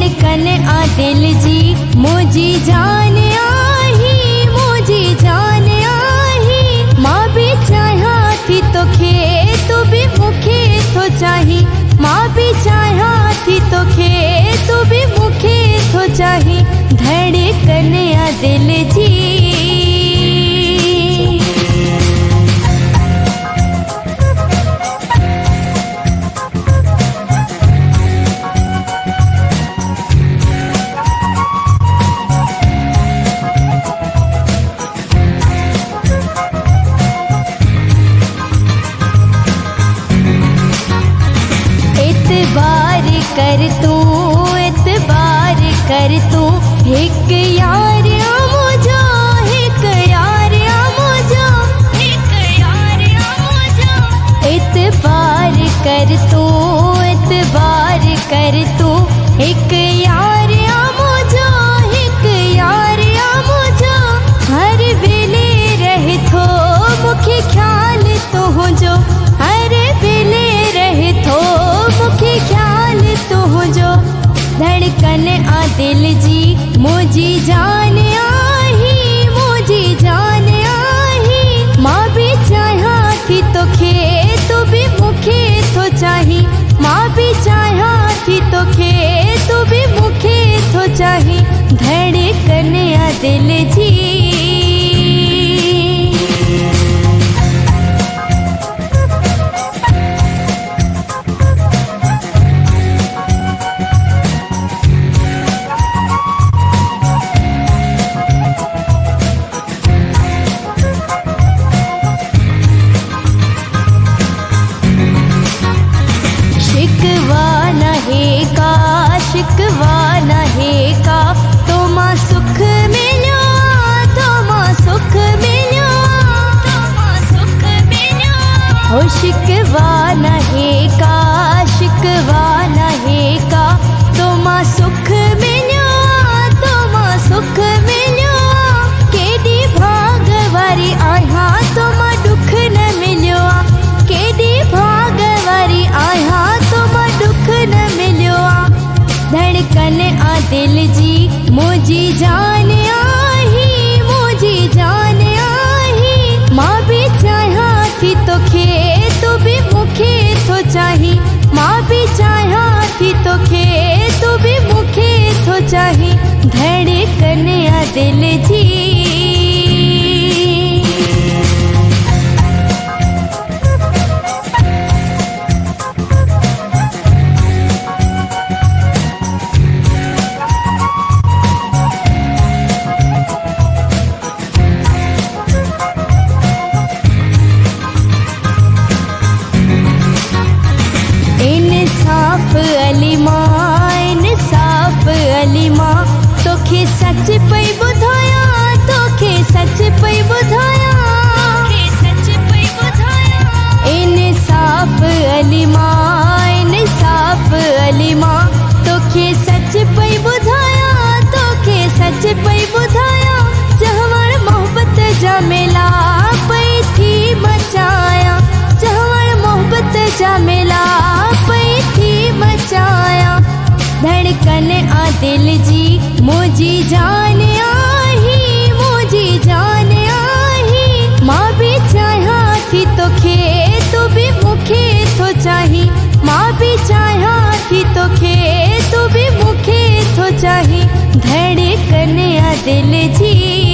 धड़कन आ दिल जी मुझी जान आही, मुझी जान आही। माँ भी चाहा थी तो खे तू भी मुखे तो चाही, माँ भी चाहा थी तो खे तू भी मुखे तो चाही। धड़कन आ दिल जी कर तू, इतबार कर तू। एक यार मुझो, एक यार मुझो, एक यार मुझो। इतबार कर तू, इतबार कर तू। एक यार मुझो, एक यार मुझो। हर वेले रहे थो मुखे ख्याल तो हो जो, हर वेले रहे थो मुखे ख्याल तो हो जो। धड़कन आ दिल जी मुझी जान आही, मुझी जान आही। माँ भी चाहा थी तो खे तू भी मुखे तो चाही, माँ भी चाहा थी तो खे तू भी मुखे तो चाही। धड़कन आ दिल जी शिकवा नहे का। तो माँ सुख मिलो, तो माँ सुख मिलो, तो माँ सुख मिलो। हो शिकवा नहे का, शिकवा नहे का। तो माँ सुख मिलो, तो माँ सुख मिलो। केडी भाग वारी आया तो माँ दुख न मिलो, केडी भाग वारी आया तो माँ दुख न मिलो। धड़कन आ दिल जी मुझी जान आही, मुझी जान आही। माँ भी चाहा थी तो खे तू भी मुखे तो चाही, माँ भी चाहा थी तो खे तू भी मुखे तो चाही। धड़कन आ दिल जी अली माँ, इंसाफ अली माँ। तोखे सच पई बुधाया, तोखे सच पई बुधाया, सच पई बुधाया। इंसाफ अली माँ, इंसाफ अली माँ। तोखे सच पई बुधाया, तोखे सच पई बुधाया। जहवण मोहब्बत जा मेला पई थी मचाया, जहवण मोहब्बत जा मेला पई थी मचाया। धड़कन आ दिल जी मुझी जान आही, मुझी जान आही। माँ भी चाहा थी तो खे तू भी मुखे तो चाही, माँ भी चाहा थी तो खे तू भी मुखे तो चाही। धड़कन आ दिल जी